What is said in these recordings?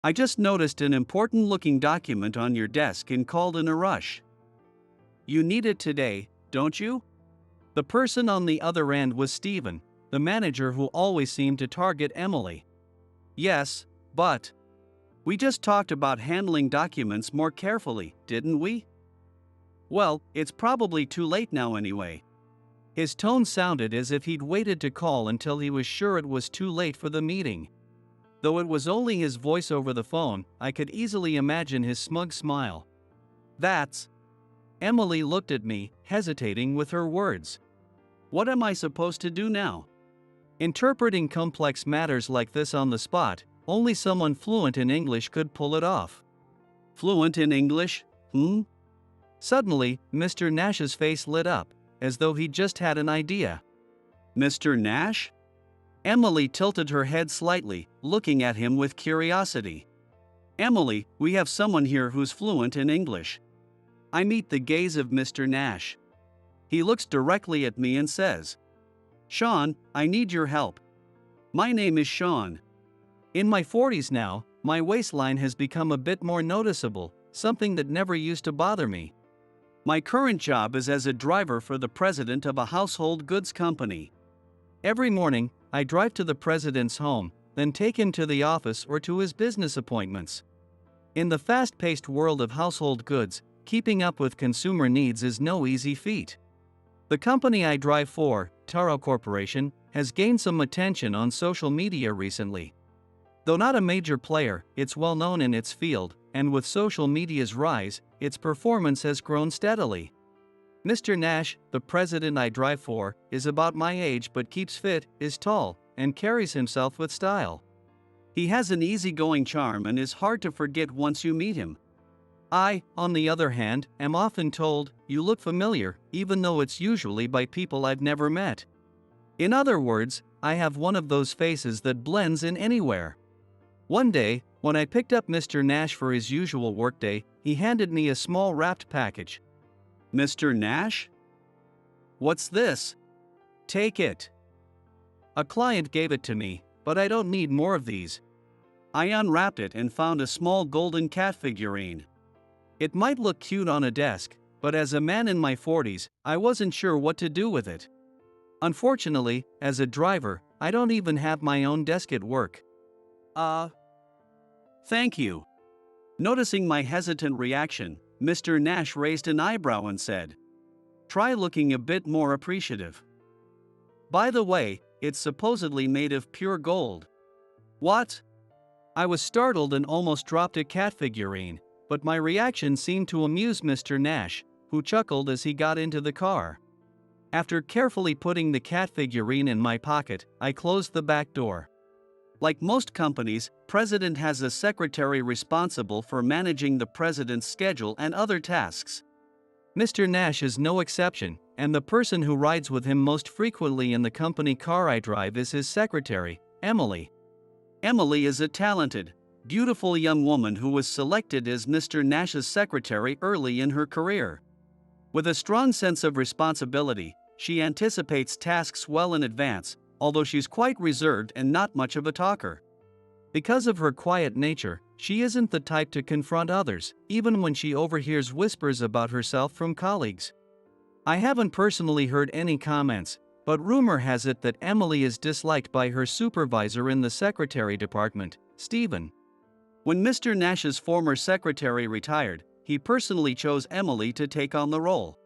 I just noticed an important looking document on your desk and called in a rush. You need it today, don't you? The person on the other end was Stephen, the manager who always seemed to target Emily. Yes, but we just talked about handling documents more carefully, didn't we? Well, it's probably too late now anyway. His tone sounded as if he'd waited to call until he was sure it was too late for the meeting. Though it was only his voice over the phone, I could easily imagine his smug smile. That's. Emily looked at me, hesitating with her words. What am I supposed to do now? Interpreting complex matters like this on the spot, only someone fluent in English could pull it off. Fluent in English? Suddenly, Mr. Nash's face lit up, as though he'd just had an idea. Mr. Nash? Emily tilted her head slightly, looking at him with curiosity. Emily, we have someone here who's fluent in English. I meet the gaze of Mr. Nash. He looks directly at me and says, Sean, I need your help. My name is Sean. In my 40s now, my waistline has become a bit more noticeable, something that never used to bother me. My current job is as a driver for the president of a household goods company. Every morning, I drive to the president's home, then take him to the office or to his business appointments. In the fast-paced world of household goods, keeping up with consumer needs is no easy feat. The company I drive for, Taro Corporation, has gained some attention on social media recently. Though not a major player, it's well known in its field, and with social media's rise, its performance has grown steadily. Mr. Nash, the president I drive for, is about my age but keeps fit, is tall, and carries himself with style. He has an easygoing charm and is hard to forget once you meet him. I, on the other hand, am often told, you look familiar, even though it's usually by people I've never met. In other words, I have one of those faces that blends in anywhere. One day, when I picked up Mr. Nash for his usual workday, he handed me a small wrapped package. Mr. Nash? What's this? Take it. A client gave it to me, but I don't need more of these. I unwrapped it and found a small golden cat figurine. It might look cute on a desk, but as a man in my 40s, I wasn't sure what to do with it. Unfortunately, as a driver, I don't even have my own desk at work. Thank you. Noticing my hesitant reaction, Mr. Nash raised an eyebrow and said, Try looking a bit more appreciative. By the way, it's supposedly made of pure gold. What? I was startled and almost dropped a cat figurine, but my reaction seemed to amuse Mr. Nash, who chuckled as he got into the car. After carefully putting the cat figurine in my pocket, I closed the back door. Like most companies, President has a secretary responsible for managing the president's schedule and other tasks. Mr. Nash is no exception, and the person who rides with him most frequently in the company car I drive is his secretary, Emily. Emily is a talented, beautiful young woman who was selected as Mr. Nash's secretary early in her career. With a strong sense of responsibility, she anticipates tasks well in advance, although she's quite reserved and not much of a talker. Because of her quiet nature, she isn't the type to confront others, even when she overhears whispers about herself from colleagues. I haven't personally heard any comments, but rumor has it that Emily is disliked by her supervisor in the secretary department, Stephen. When Mr. Nash's former secretary retired, he personally chose Emily to take on the role.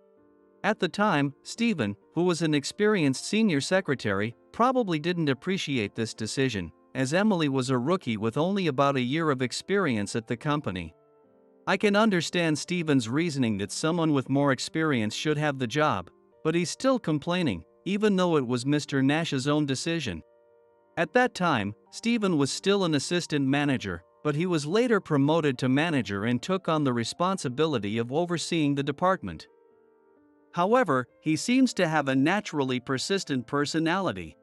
At the time, Stephen, who was an experienced senior secretary, probably didn't appreciate this decision, as Emily was a rookie with only about a year of experience at the company. I can understand Stephen's reasoning that someone with more experience should have the job, but he's still complaining, even though it was Mr. Nash's own decision. At that time, Stephen was still an assistant manager, but he was later promoted to manager and took on the responsibility of overseeing the department. However, he seems to have a naturally persistent personality.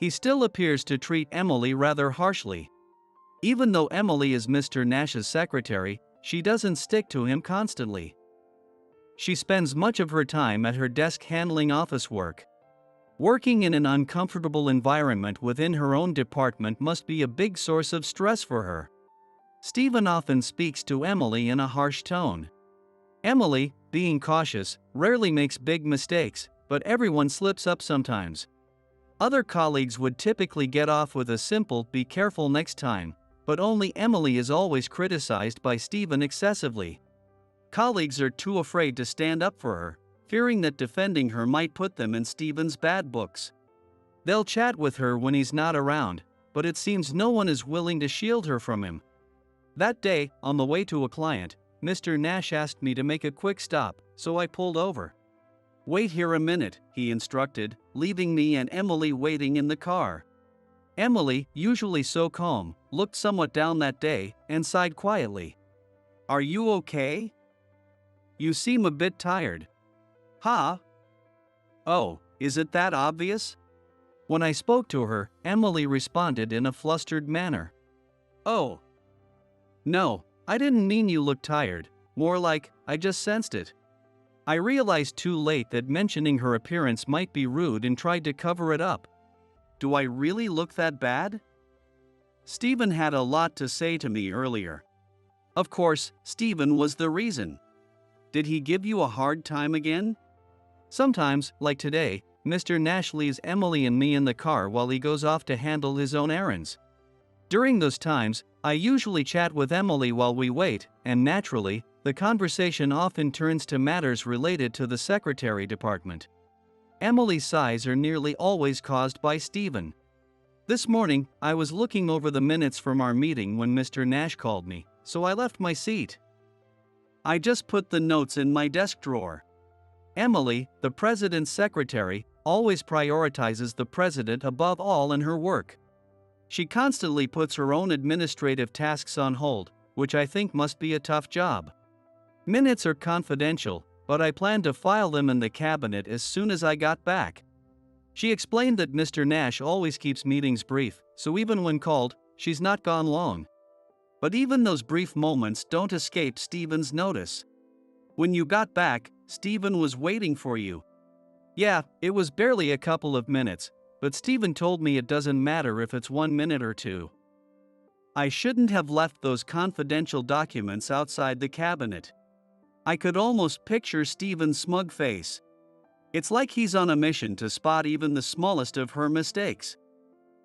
He still appears to treat Emily rather harshly. Even though Emily is Mr. Nash's secretary, she doesn't stick to him constantly. She spends much of her time at her desk handling office work. Working in an uncomfortable environment within her own department must be a big source of stress for her. Stephen often speaks to Emily in a harsh tone. Emily, being cautious, rarely makes big mistakes, but everyone slips up sometimes. Other colleagues would typically get off with a simple "be careful next time," but only Emily is always criticized by Stephen excessively. Colleagues are too afraid to stand up for her, fearing that defending her might put them in Stephen's bad books. They'll chat with her when he's not around, but it seems no one is willing to shield her from him. That day, on the way to a client, Mr. Nash asked me to make a quick stop, so I pulled over. "Wait here a minute," he instructed, leaving me and Emily waiting in the car. Emily, usually so calm, looked somewhat down that day and sighed quietly. "Are you okay? You seem a bit tired." "Huh? Oh, is it that obvious?" When I spoke to her, Emily responded in a flustered manner. "Oh. No, I didn't mean you looked tired, more like, I just sensed it." I realized too late that mentioning her appearance might be rude and tried to cover it up. Do I really look that bad? Stephen had a lot to say to me earlier. Of course, Stephen was the reason. Did he give you a hard time again? Sometimes, like today, Mr. Nash leaves Emily and me in the car while he goes off to handle his own errands. During those times, I usually chat with Emily while we wait, and naturally, the conversation often turns to matters related to the secretary department. Emily's sighs are nearly always caused by Stephen. This morning, I was looking over the minutes from our meeting when Mr. Nash called me, so I left my seat. I just put the notes in my desk drawer. Emily, the president's secretary, always prioritizes the president above all in her work. She constantly puts her own administrative tasks on hold, which I think must be a tough job. Minutes are confidential, but I plan to file them in the cabinet as soon as I got back. She explained that Mr. Nash always keeps meetings brief, so even when called, she's not gone long. But even those brief moments don't escape Stephen's notice. When you got back, Stephen was waiting for you. Yeah, it was barely a couple of minutes, but Stephen told me it doesn't matter if it's 1 minute or two. I shouldn't have left those confidential documents outside the cabinet. I could almost picture Stephen's smug face. It's like he's on a mission to spot even the smallest of her mistakes.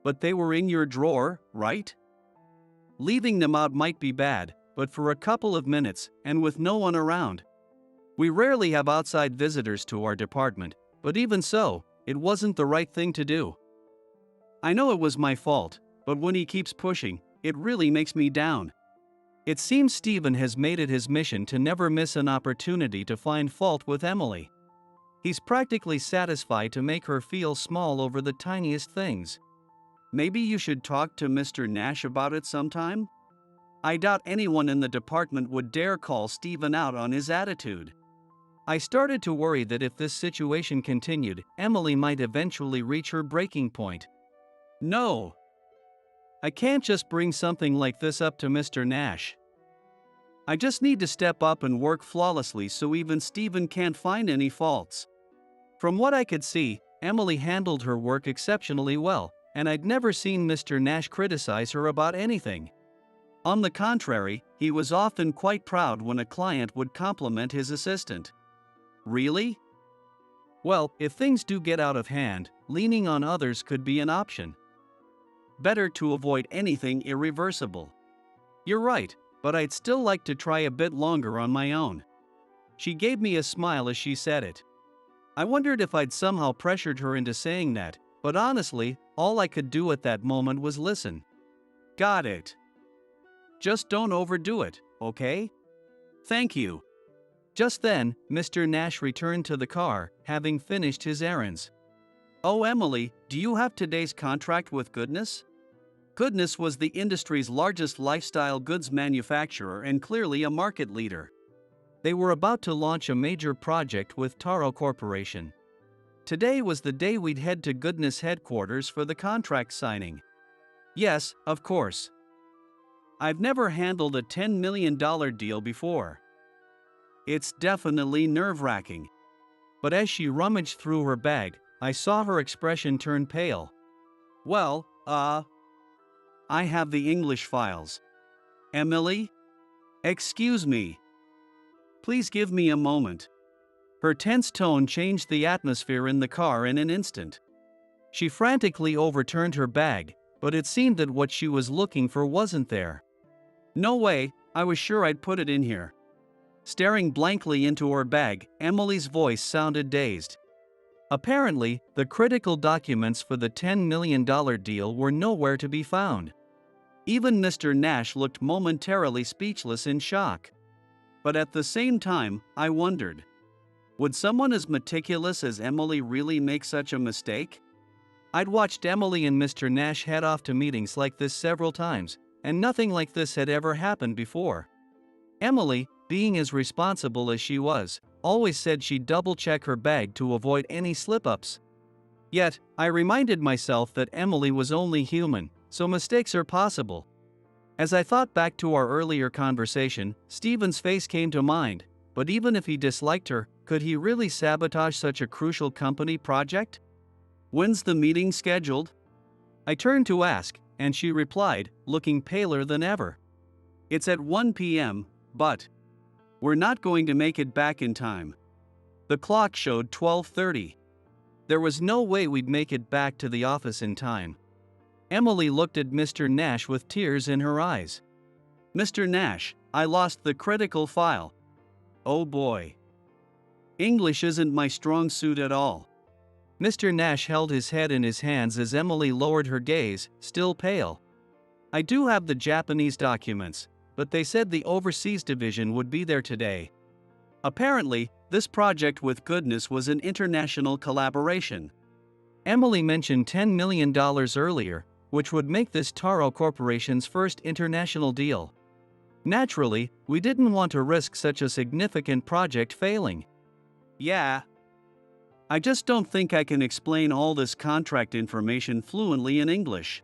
But they were in your drawer, right? Leaving them out might be bad, but for a couple of minutes, and with no one around. We rarely have outside visitors to our department, but even so, it wasn't the right thing to do. I know it was my fault, but when he keeps pushing, it really makes me down. It seems Stephen has made it his mission to never miss an opportunity to find fault with Emily. He's practically satisfied to make her feel small over the tiniest things. Maybe you should talk to Mr. Nash about it sometime? I doubt anyone in the department would dare call Stephen out on his attitude. I started to worry that if this situation continued, Emily might eventually reach her breaking point. No. I can't just bring something like this up to Mr. Nash. I just need to step up and work flawlessly so even Stephen can't find any faults. From what I could see, Emily handled her work exceptionally well, and I'd never seen Mr. Nash criticize her about anything. On the contrary, he was often quite proud when a client would compliment his assistant. Really? Well, if things do get out of hand, leaning on others could be an option. Better to avoid anything irreversible. You're right, but I'd still like to try a bit longer on my own. She gave me a smile as she said it. I wondered if I'd somehow pressured her into saying that, but honestly, all I could do at that moment was listen. Got it. Just don't overdo it, okay? Thank you. Just then, Mr. Nash returned to the car, having finished his errands. Oh, Emily, do you have today's contract with Goodness? Goodness was the industry's largest lifestyle goods manufacturer and clearly a market leader. They were about to launch a major project with Taro Corporation. Today was the day we'd head to Goodness headquarters for the contract signing. Yes, of course. I've never handled a $10 million deal before. It's definitely nerve-wracking. But as she rummaged through her bag, I saw her expression turn pale. Well, I have the English files. Emily? Excuse me. Please give me a moment. Her tense tone changed the atmosphere in the car in an instant. She frantically overturned her bag, but it seemed that what she was looking for wasn't there. No way, I was sure I'd put it in here. Staring blankly into her bag, Emily's voice sounded dazed. Apparently, the critical documents for the $10 million deal were nowhere to be found. Even Mr. Nash looked momentarily speechless in shock. But at the same time, I wondered, would someone as meticulous as Emily really make such a mistake? I'd watched Emily and Mr. Nash head off to meetings like this several times, and nothing like this had ever happened before. Emily, being as responsible as she was, always said she'd double-check her bag to avoid any slip-ups. Yet, I reminded myself that Emily was only human, so mistakes are possible. As I thought back to our earlier conversation, Stephen's face came to mind, but even if he disliked her, could he really sabotage such a crucial company project? When's the meeting scheduled? I turned to ask, and she replied, looking paler than ever. It's at 1 p.m., but we're not going to make it back in time. The clock showed 12:30. There was no way we'd make it back to the office in time. Emily looked at Mr. Nash with tears in her eyes. Mr. Nash, I lost the critical file. Oh boy. English isn't my strong suit at all. Mr. Nash held his head in his hands as Emily lowered her gaze, still pale. I do have the Japanese documents, but they said the overseas division would be there today. Apparently, this project with Goodness was an international collaboration. Emily mentioned $10 million earlier, which would make this Taro Corporation's first international deal. Naturally, we didn't want to risk such a significant project failing. Yeah. I just don't think I can explain all this contract information fluently in English.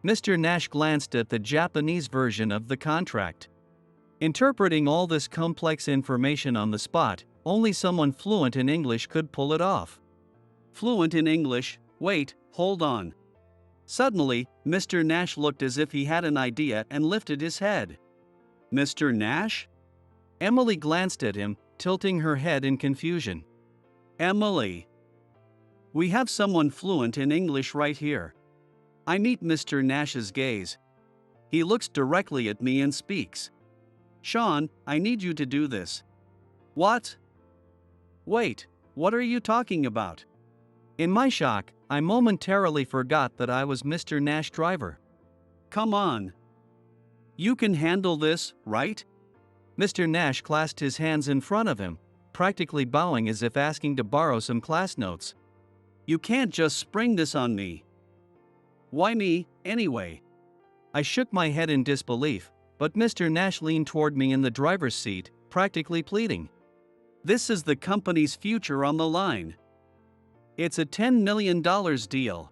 Mr. Nash glanced at the Japanese version of the contract. Interpreting all this complex information on the spot, only someone fluent in English could pull it off. Fluent in English? Wait, hold on. Suddenly, Mr. Nash looked as if he had an idea and lifted his head. Mr. Nash? Emily glanced at him, tilting her head in confusion. Emily. We have someone fluent in English right here. I meet Mr. Nash's gaze. He looks directly at me and speaks. Sean, I need you to do this. What? Wait, what are you talking about? In my shock, I momentarily forgot that I was Mr. Nash driver. Come on. You can handle this, right? Mr. Nash clasped his hands in front of him, practically bowing as if asking to borrow some class notes. You can't just spring this on me. Why me, anyway? I shook my head in disbelief, but Mr. Nash leaned toward me in the driver's seat, practically pleading. This is the company's future on the line. It's a $10 million deal.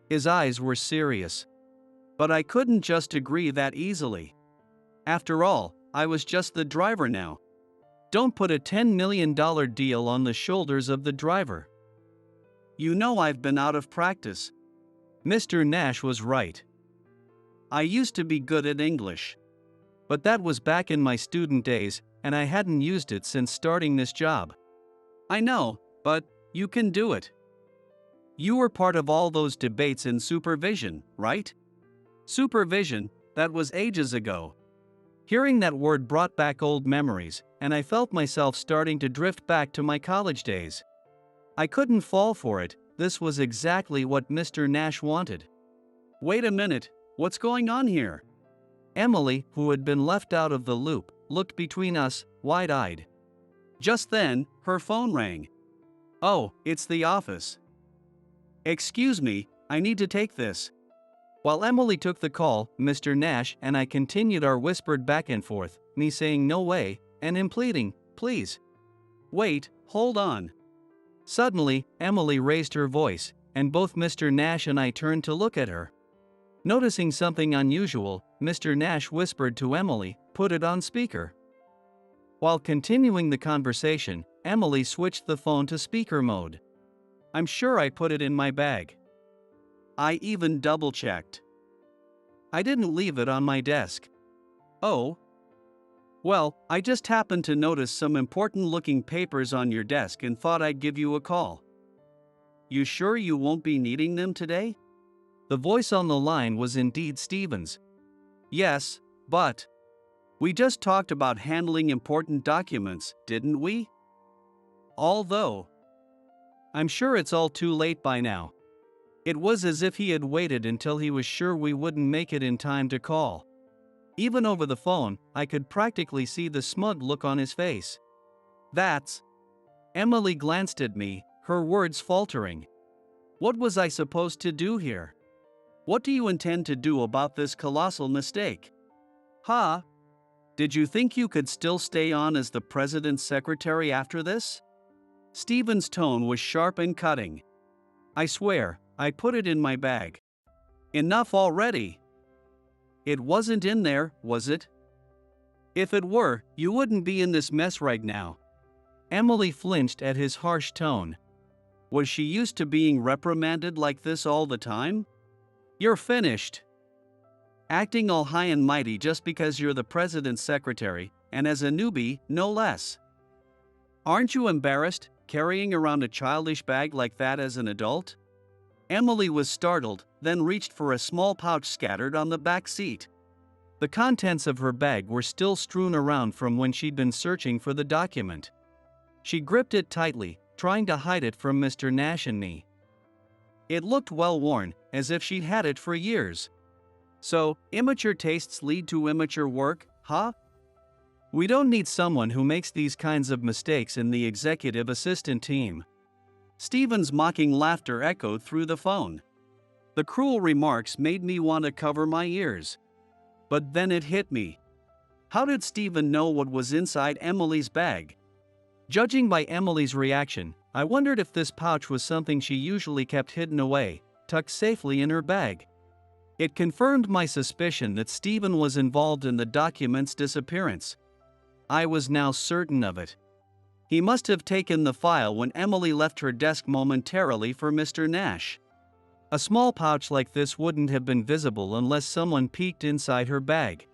His eyes were serious. But I couldn't just agree that easily. After all, I was just the driver now. Don't put a $10 million deal on the shoulders of the driver. You know I've been out of practice. Mr. Nash was right. I used to be good at English. But that was back in my student days, and I hadn't used it since starting this job. I know, but you can do it. You were part of all those debates in supervision, right? Supervision, that was ages ago. Hearing that word brought back old memories, and I felt myself starting to drift back to my college days. I couldn't fall for it, this was exactly what Mr. Nash wanted. Wait a minute, what's going on here? Emily, who had been left out of the loop, looked between us, wide-eyed. Just then, her phone rang. Oh, it's the office. Excuse me, I need to take this. While Emily took the call, Mr. Nash and I continued our whispered back and forth, me saying no way, and him pleading, please. Wait, hold on. Suddenly, Emily raised her voice, and both Mr. Nash and I turned to look at her. Noticing something unusual, Mr. Nash whispered to Emily, put it on speaker. While continuing the conversation, Emily switched the phone to speaker mode. I'm sure I put it in my bag. I even double-checked. I didn't leave it on my desk. Oh, well, I just happened to notice some important looking papers on your desk and thought I'd give you a call. You sure you won't be needing them today? The voice on the line was indeed Stephen's. Yes, but we just talked about handling important documents, didn't we? Although, I'm sure it's all too late by now. It was as if he had waited until he was sure we wouldn't make it in time to call. Even over the phone, I could practically see the smug look on his face. That's. Emily glanced at me, her words faltering. What was I supposed to do here? What do you intend to do about this colossal mistake? Huh? Did you think you could still stay on as the president's secretary after this? Stephen's tone was sharp and cutting. I swear, I put it in my bag. Enough already. It wasn't in there, was it? If it were, you wouldn't be in this mess right now. Emily flinched at his harsh tone. Was she used to being reprimanded like this all the time? You're finished. Acting all high and mighty just because you're the president's secretary, and as a newbie, no less. Aren't you embarrassed, carrying around a childish bag like that as an adult? Emily was startled, then reached for a small pouch scattered on the back seat. The contents of her bag were still strewn around from when she'd been searching for the document. She gripped it tightly, trying to hide it from Mr. Nash and me. It looked well worn, as if she'd had it for years. So, immature tastes lead to immature work, huh? We don't need someone who makes these kinds of mistakes in the executive assistant team. Stephen's mocking laughter echoed through the phone. The cruel remarks made me want to cover my ears. But then it hit me. How did Stephen know what was inside Emily's bag? Judging by Emily's reaction, I wondered if this pouch was something she usually kept hidden away, tucked safely in her bag. It confirmed my suspicion that Stephen was involved in the document's disappearance. I was now certain of it. He must have taken the file when Emily left her desk momentarily for Mr. Nash. A small pouch like this wouldn't have been visible unless someone peeked inside her bag.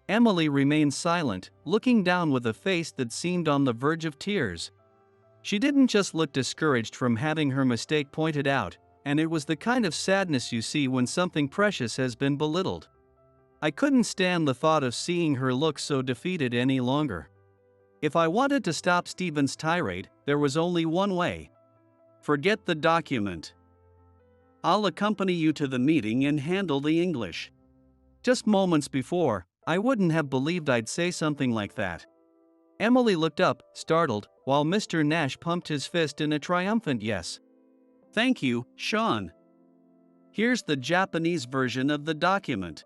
Emily remained silent, looking down with a face that seemed on the verge of tears. She didn't just look discouraged from having her mistake pointed out, and it was the kind of sadness you see when something precious has been belittled. I couldn't stand the thought of seeing her look so defeated any longer. If I wanted to stop Stephen's tirade, there was only one way. Forget the document. I'll accompany you to the meeting and handle the English. Just moments before, I wouldn't have believed I'd say something like that. Emily looked up, startled, while Mr. Nash pumped his fist in a triumphant yes. Thank you, Sean. Here's the Japanese version of the document.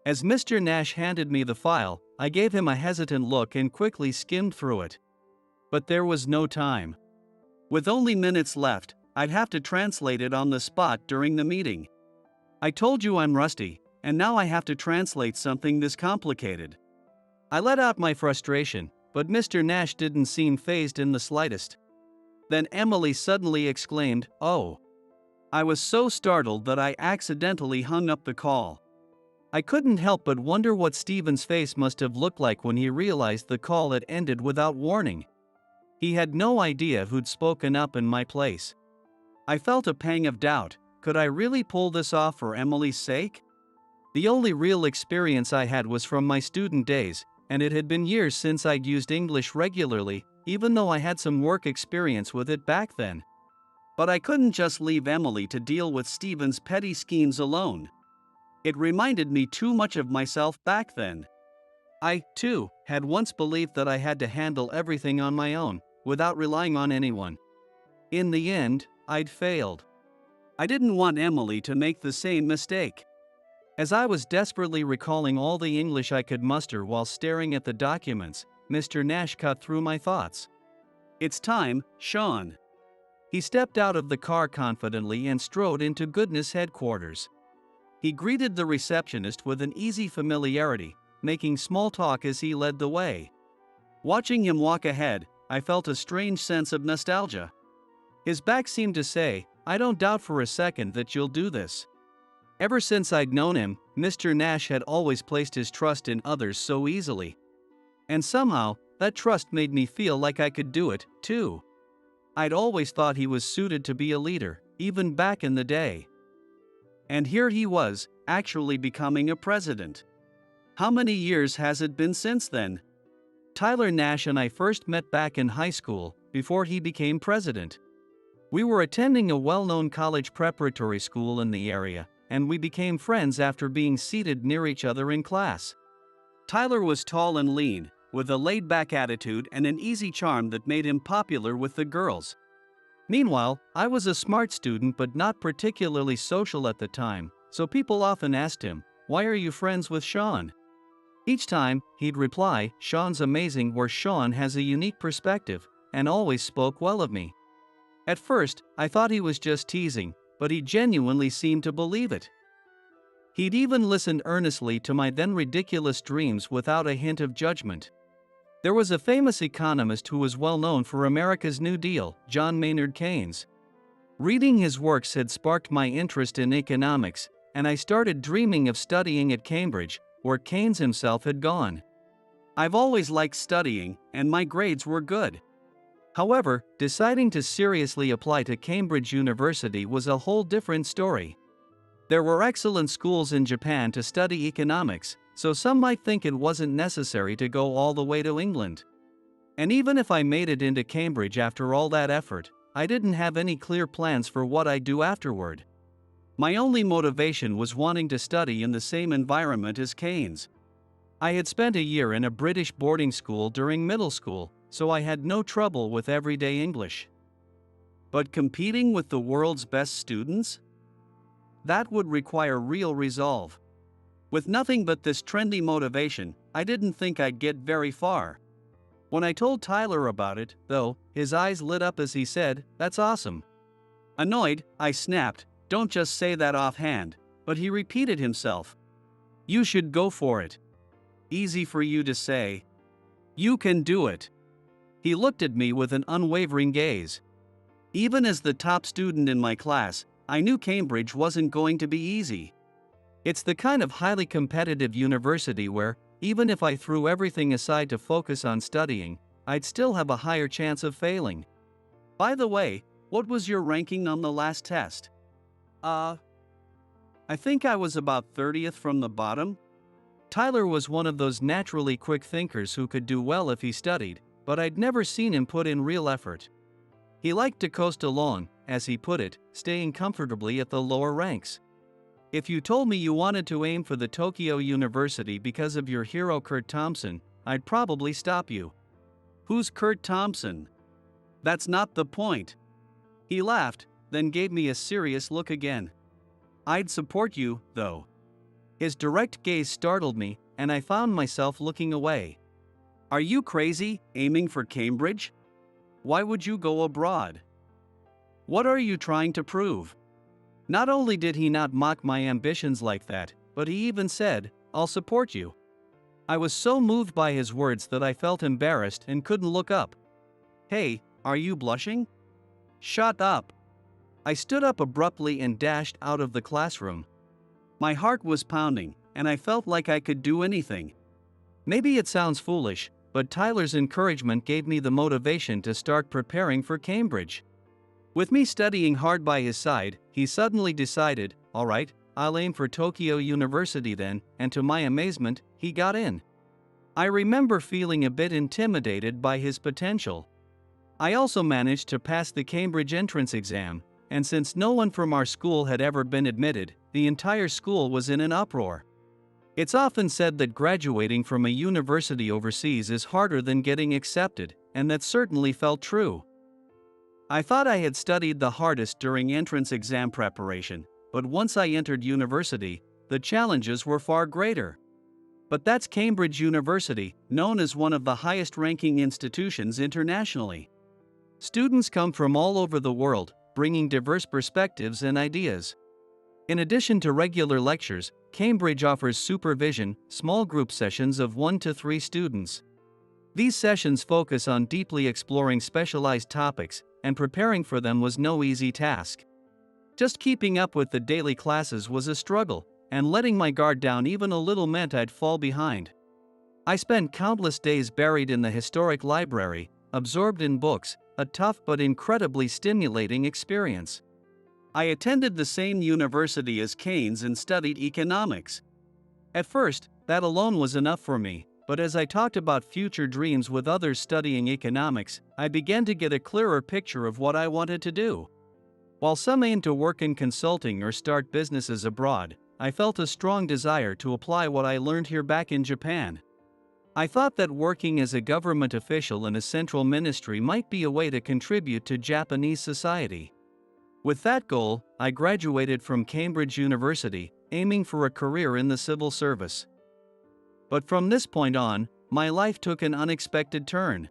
As Mr. Nash handed me the file, I gave him a hesitant look and quickly skimmed through it. But there was no time. With only minutes left, I'd have to translate it on the spot during the meeting. I told you I'm rusty, and now I have to translate something this complicated. I let out my frustration, but Mr. Nash didn't seem fazed in the slightest. Then Emily suddenly exclaimed, "Oh!" I was so startled that I accidentally hung up the call. I couldn't help but wonder what Stephen's face must have looked like when he realized the call had ended without warning. He had no idea who'd spoken up in my place. I felt a pang of doubt. Could I really pull this off for Emily's sake? The only real experience I had was from my student days, and it had been years since I'd used English regularly, even though I had some work experience with it back then. But I couldn't just leave Emily to deal with Stephen's petty schemes alone. It reminded me too much of myself back then. I, too, had once believed that I had to handle everything on my own, without relying on anyone. In the end, I'd failed. I didn't want Emily to make the same mistake. As I was desperately recalling all the English I could muster while staring at the documents, Mr. Nash cut through my thoughts. It's time, Sean. He stepped out of the car confidently and strode into Goodness headquarters. He greeted the receptionist with an easy familiarity, making small talk as he led the way. Watching him walk ahead, I felt a strange sense of nostalgia. His back seemed to say, "I don't doubt for a second that you'll do this." Ever since I'd known him, Mr. Nash had always placed his trust in others so easily. And somehow, that trust made me feel like I could do it, too. I'd always thought he was suited to be a leader, even back in the day. And here he was, actually becoming a president. How many years has it been since then? Tyler Nash and I first met back in high school, before he became president. We were attending a well-known college preparatory school in the area, and we became friends after being seated near each other in class. Tyler was tall and lean, with a laid-back attitude and an easy charm that made him popular with the girls. Meanwhile, I was a smart student but not particularly social at the time, so people often asked him, "Why are you friends with Sean?" Each time, he'd reply, "Sean's amazing," or "Sean has a unique perspective," and always spoke well of me. At first, I thought he was just teasing, but he genuinely seemed to believe it. He'd even listened earnestly to my then ridiculous dreams without a hint of judgment. There was a famous economist who was well known for America's New Deal, John Maynard Keynes. Reading his works had sparked my interest in economics, and I started dreaming of studying at Cambridge, where Keynes himself had gone. I've always liked studying, and my grades were good. However, deciding to seriously apply to Cambridge University was a whole different story. There were excellent schools in Japan to study economics, so some might think it wasn't necessary to go all the way to England. And even if I made it into Cambridge after all that effort, I didn't have any clear plans for what I'd do afterward. My only motivation was wanting to study in the same environment as Keynes. I had spent a year in a British boarding school during middle school, so I had no trouble with everyday English. But competing with the world's best students? That would require real resolve. With nothing but this trendy motivation, I didn't think I'd get very far. When I told Tyler about it, though, his eyes lit up as he said, "That's awesome." Annoyed, I snapped, "Don't just say that offhand," but he repeated himself. "You should go for it. Easy for you to say. You can do it." He looked at me with an unwavering gaze. Even as the top student in my class, I knew Cambridge wasn't going to be easy. It's the kind of highly competitive university where, even if I threw everything aside to focus on studying, I'd still have a higher chance of failing. By the way, what was your ranking on the last test? I think I was about 30th from the bottom. Tyler was one of those naturally quick thinkers who could do well if he studied, but I'd never seen him put in real effort. He liked to coast along, as he put it, staying comfortably at the lower ranks. If you told me you wanted to aim for the Tokyo University because of your hero Kurt Thompson, I'd probably stop you. Who's Kurt Thompson? That's not the point. He laughed, then gave me a serious look again. I'd support you, though. His direct gaze startled me, and I found myself looking away. Are you crazy, aiming for Cambridge? Why would you go abroad? What are you trying to prove? Not only did he not mock my ambitions like that, but he even said, "I'll support you." I was so moved by his words that I felt embarrassed and couldn't look up. Hey, are you blushing? Shut up. I stood up abruptly and dashed out of the classroom. My heart was pounding, and I felt like I could do anything. Maybe it sounds foolish, but Tyler's encouragement gave me the motivation to start preparing for Cambridge. With me studying hard by his side, he suddenly decided, "All right, I'll aim for Tokyo University then," and to my amazement, he got in. I remember feeling a bit intimidated by his potential. I also managed to pass the Cambridge entrance exam, and since no one from our school had ever been admitted, the entire school was in an uproar. It's often said that graduating from a university overseas is harder than getting accepted, and that certainly felt true. I thought I had studied the hardest during entrance exam preparation, but once I entered university, the challenges were far greater. But that's Cambridge University, known as one of the highest-ranking institutions internationally. Students come from all over the world, bringing diverse perspectives and ideas. In addition to regular lectures, Cambridge offers supervision, small group sessions of 1 to 3 students. These sessions focus on deeply exploring specialized topics, and preparing for them was no easy task. Just keeping up with the daily classes was a struggle, and letting my guard down even a little meant I'd fall behind. I spent countless days buried in the historic library, absorbed in books, a tough but incredibly stimulating experience. I attended the same university as Keynes and studied economics. At first, that alone was enough for me, but as I talked about future dreams with others studying economics, I began to get a clearer picture of what I wanted to do. While some aimed to work in consulting or start businesses abroad, I felt a strong desire to apply what I learned here back in Japan. I thought that working as a government official in a central ministry might be a way to contribute to Japanese society. With that goal, I graduated from Cambridge University, aiming for a career in the civil service. But from this point on, my life took an unexpected turn.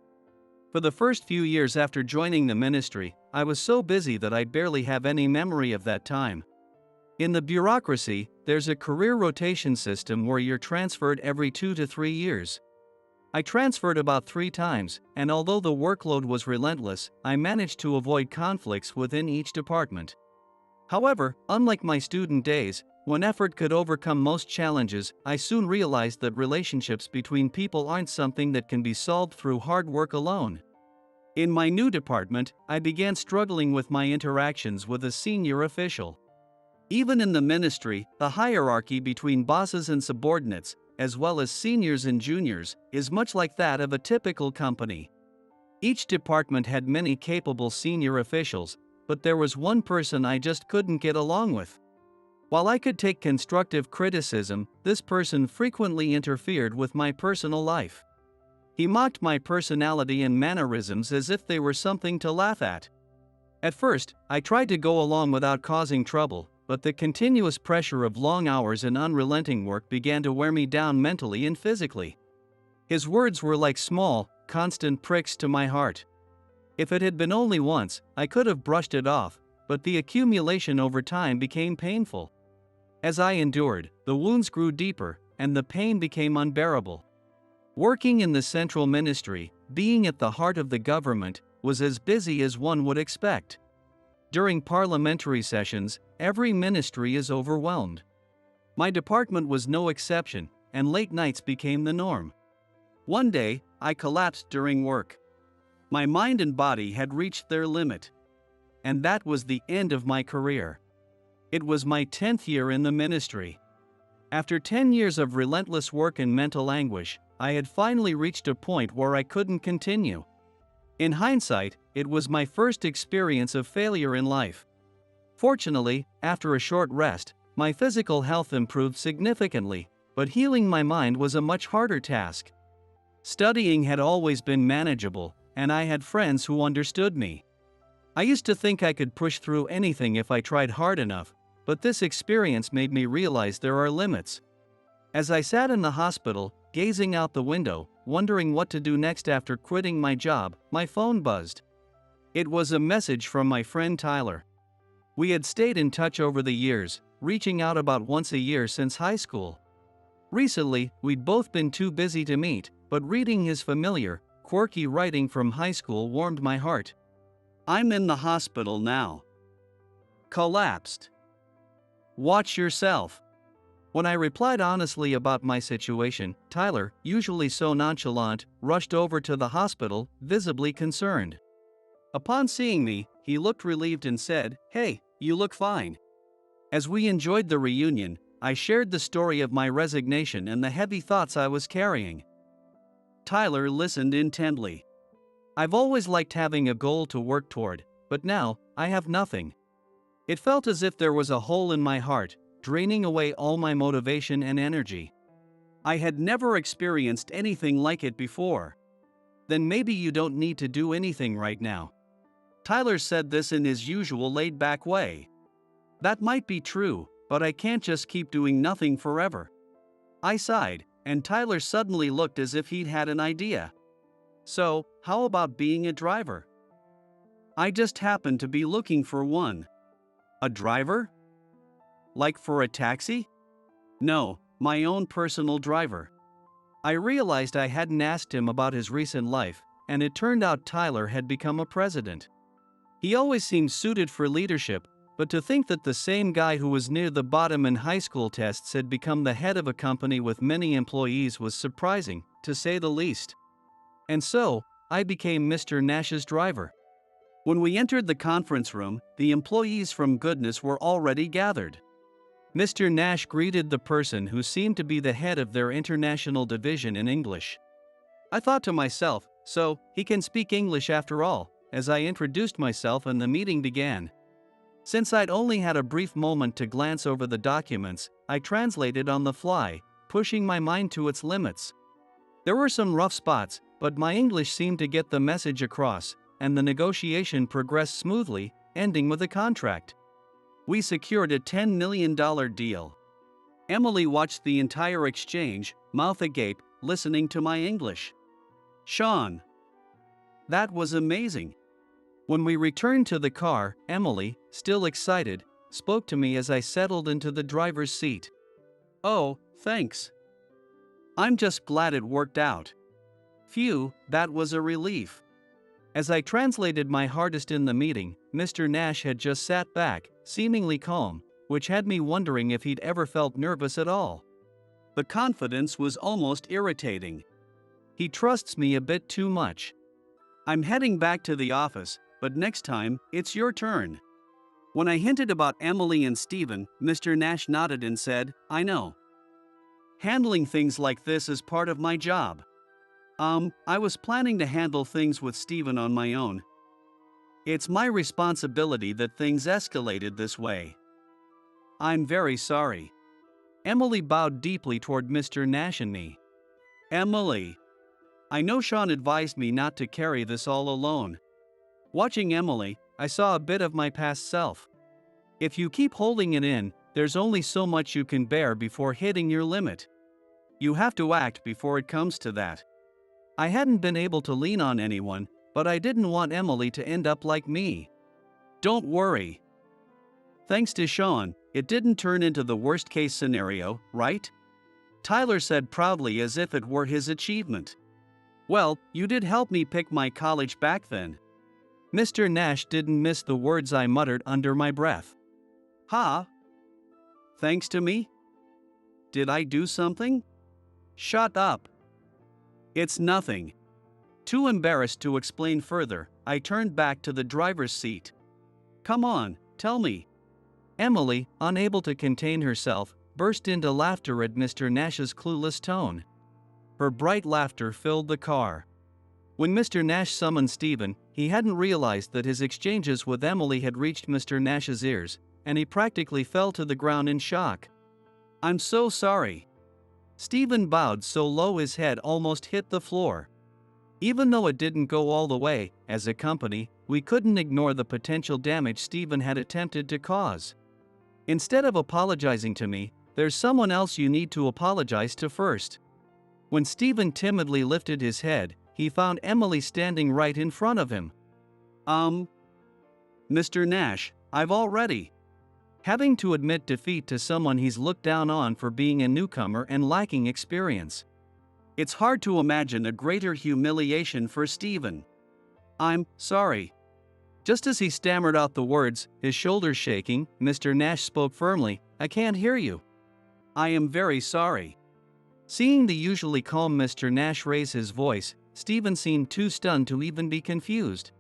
For the first few years after joining the ministry, I was so busy that I barely have any memory of that time. In the bureaucracy, there's a career rotation system where you're transferred every 2 to 3 years. I transferred about 3 times, and although the workload was relentless, I managed to avoid conflicts within each department. However, unlike my student days, when effort could overcome most challenges, I soon realized that relationships between people aren't something that can be solved through hard work alone. In my new department, I began struggling with my interactions with a senior official. Even in the ministry, the hierarchy between bosses and subordinates, as well as seniors and juniors, is much like that of a typical company. Each department had many capable senior officials, but there was one person I just couldn't get along with. While I could take constructive criticism, this person frequently interfered with my personal life. He mocked my personality and mannerisms as if they were something to laugh at. At first, I tried to go along without causing trouble, but the continuous pressure of long hours and unrelenting work began to wear me down mentally and physically. His words were like small, constant pricks to my heart. If it had been only once, I could have brushed it off, but the accumulation over time became painful. As I endured, the wounds grew deeper, and the pain became unbearable. Working in the central ministry, being at the heart of the government, was as busy as one would expect. During parliamentary sessions, every ministry is overwhelmed. My department was no exception, and late nights became the norm. One day, I collapsed during work. My mind and body had reached their limit. And that was the end of my career. It was my 10th year in the ministry. After 10 years of relentless work and mental anguish, I had finally reached a point where I couldn't continue. In hindsight, it was my first experience of failure in life. Fortunately, after a short rest, my physical health improved significantly, but healing my mind was a much harder task. Studying had always been manageable, and I had friends who understood me. I used to think I could push through anything if I tried hard enough, but this experience made me realize there are limits. As I sat in the hospital, gazing out the window, wondering what to do next after quitting my job, my phone buzzed. It was a message from my friend Tyler. We had stayed in touch over the years, reaching out about once a year since high school. Recently, we'd both been too busy to meet, but reading his familiar, quirky writing from high school warmed my heart. I'm in the hospital now. Collapsed. Watch yourself. When I replied honestly about my situation, Tyler, usually so nonchalant, rushed over to the hospital, visibly concerned. Upon seeing me, he looked relieved and said, "Hey, you look fine." As we enjoyed the reunion, I shared the story of my resignation and the heavy thoughts I was carrying. Tyler listened intently. I've always liked having a goal to work toward, but now, I have nothing. It felt as if there was a hole in my heart, draining away all my motivation and energy. I had never experienced anything like it before. Then maybe you don't need to do anything right now. Tyler said this in his usual laid-back way. That might be true, but I can't just keep doing nothing forever. I sighed, and Tyler suddenly looked as if he'd had an idea. So, how about being a driver? I just happened to be looking for one. A driver? Like for a taxi? No, my own personal driver. I realized I hadn't asked him about his recent life, and it turned out Tyler had become a president. He always seemed suited for leadership, But to think that the same guy who was near the bottom in high school tests had become the head of a company with many employees was surprising, to say the least. And so, I became Mr. Nash's driver. When we entered the conference room, the employees from Goodness were already gathered. Mr. Nash greeted the person who seemed to be the head of their international division in English. I thought to myself, so, he can speak English after all, as I introduced myself and the meeting began. Since I'd only had a brief moment to glance over the documents, I translated on the fly, pushing my mind to its limits. There were some rough spots, but my English seemed to get the message across, and the negotiation progressed smoothly, ending with a contract. We secured a $10 million deal. Emily watched the entire exchange, mouth agape, listening to my English. Sean. That was amazing. When we returned to the car, Emily, still excited, spoke to me as I settled into the driver's seat. Oh, thanks. I'm just glad it worked out. Phew, that was a relief. As I translated my hardest in the meeting, Mr. Nash had just sat back, seemingly calm, which had me wondering if he'd ever felt nervous at all. The confidence was almost irritating. He trusts me a bit too much. I'm heading back to the office, but next time, it's your turn. When I hinted about Emily and Stephen, Mr. Nash nodded and said, I know. Handling things like this is part of my job. I was planning to handle things with Stephen on my own. It's my responsibility that things escalated this way. I'm very sorry. Emily bowed deeply toward Mr. Nash and me. Emily. I know Sean advised me not to carry this all alone. Watching Emily, I saw a bit of my past self. If you keep holding it in, there's only so much you can bear before hitting your limit. You have to act before it comes to that. I hadn't been able to lean on anyone, but I didn't want Emily to end up like me. Don't worry. Thanks to Sean, it didn't turn into the worst-case scenario, right? Tyler said proudly as if it were his achievement. Well, you did help me pick my college back then. Mr. Nash didn't miss the words I muttered under my breath. Ha? Thanks to me? Did I do something? Shut up. It's nothing. Too embarrassed to explain further, I turned back to the driver's seat. Come on, tell me. Emily, unable to contain herself, burst into laughter at Mr. Nash's clueless tone. Her bright laughter filled the car. When Mr. Nash summoned Stephen, he hadn't realized that his exchanges with Emily had reached Mr. Nash's ears, and he practically fell to the ground in shock. I'm so sorry. Stephen bowed so low his head almost hit the floor. Even though it didn't go all the way, as a company, we couldn't ignore the potential damage Stephen had attempted to cause. Instead of apologizing to me, there's someone else you need to apologize to first. When Stephen timidly lifted his head, he found Emily standing right in front of him. Mr. Nash, I've already. Having to admit defeat to someone he's looked down on for being a newcomer and lacking experience. It's hard to imagine a greater humiliation for Stephen. I'm sorry. Just as he stammered out the words, his shoulders shaking, Mr. Nash spoke firmly, I can't hear you. I am very sorry. Seeing the usually calm Mr. Nash raise his voice, Stephen seemed too stunned to even be confused.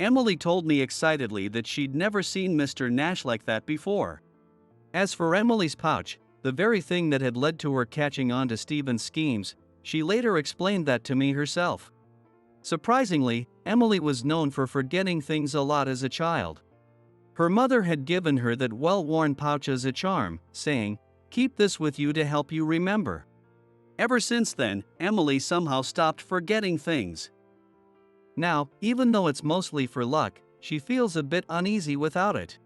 Emily told me excitedly that she'd never seen Mr. Nash like that before. As for Emily's pouch, the very thing that had led to her catching on to Stephen's schemes, she later explained that to me herself. Surprisingly, Emily was known for forgetting things a lot as a child. Her mother had given her that well-worn pouch as a charm, saying, "Keep this with you to help you remember." Ever since then, Emily somehow stopped forgetting things. Now, even though it's mostly for luck, she feels a bit uneasy without it.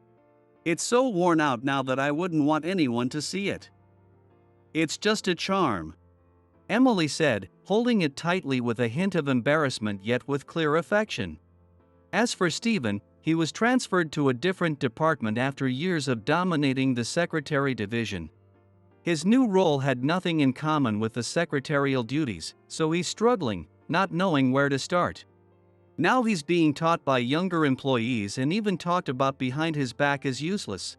It's so worn out now that I wouldn't want anyone to see it. It's just a charm, Emily said, holding it tightly with a hint of embarrassment yet with clear affection. As for Stephen, he was transferred to a different department after years of dominating the secretary division. His new role had nothing in common with the secretarial duties, so he's struggling, not knowing where to start. Now he's being taught by younger employees and even talked about behind his back as useless.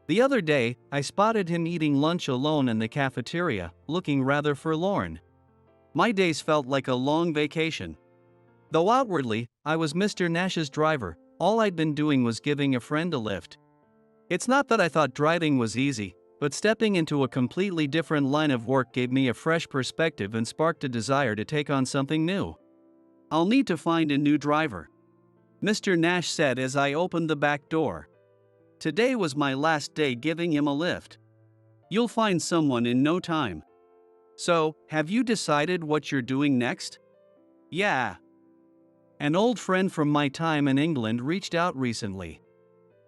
The other day, I spotted him eating lunch alone in the cafeteria, looking rather forlorn. My days felt like a long vacation. Though outwardly, I was Mr. Nash's driver, all I'd been doing was giving a friend a lift. It's not that I thought driving was easy, but stepping into a completely different line of work gave me a fresh perspective and sparked a desire to take on something new. I'll need to find a new driver, Mr. Nash said as I opened the back door. Today was my last day giving him a lift. You'll find someone in no time. So, have you decided what you're doing next? Yeah. An old friend from my time in England reached out recently.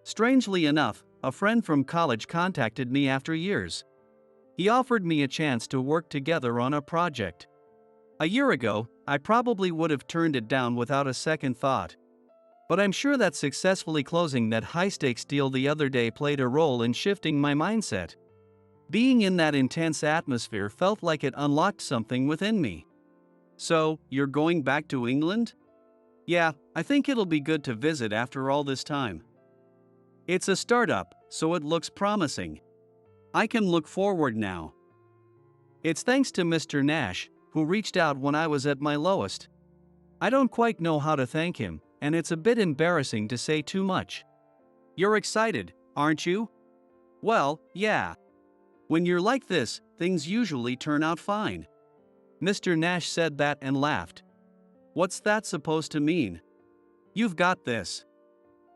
Strangely enough, a friend from college contacted me after years. He offered me a chance to work together on a project. A year ago, I probably would have turned it down without a second thought. But I'm sure that successfully closing that high-stakes deal the other day played a role in shifting my mindset. Being in that intense atmosphere felt like it unlocked something within me. So, you're going back to England? Yeah, I think it'll be good to visit after all this time. It's a startup, so it looks promising. I can look forward now. It's thanks to Mr. Nash, who reached out when I was at my lowest. I don't quite know how to thank him, and it's a bit embarrassing to say too much. You're excited, aren't you? Well, yeah. When you're like this, things usually turn out fine. Mr. Nash said that and laughed. What's that supposed to mean? You've got this.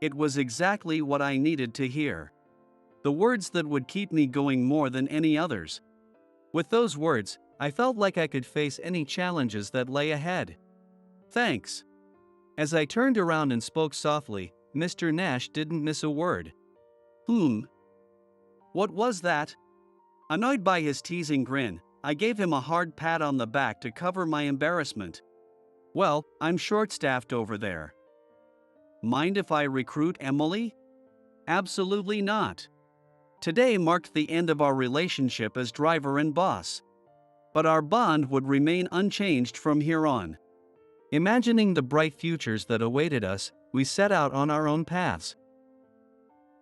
It was exactly what I needed to hear. The words that would keep me going more than any others. With those words, I felt like I could face any challenges that lay ahead. Thanks. As I turned around and spoke softly, Mr. Nash didn't miss a word. What was that? Annoyed by his teasing grin, I gave him a hard pat on the back to cover my embarrassment. Well, I'm short-staffed over there. Mind if I recruit Emily? Absolutely not. Today marked the end of our relationship as driver and boss. But our bond would remain unchanged from here on. Imagining the bright futures that awaited us, we set out on our own paths.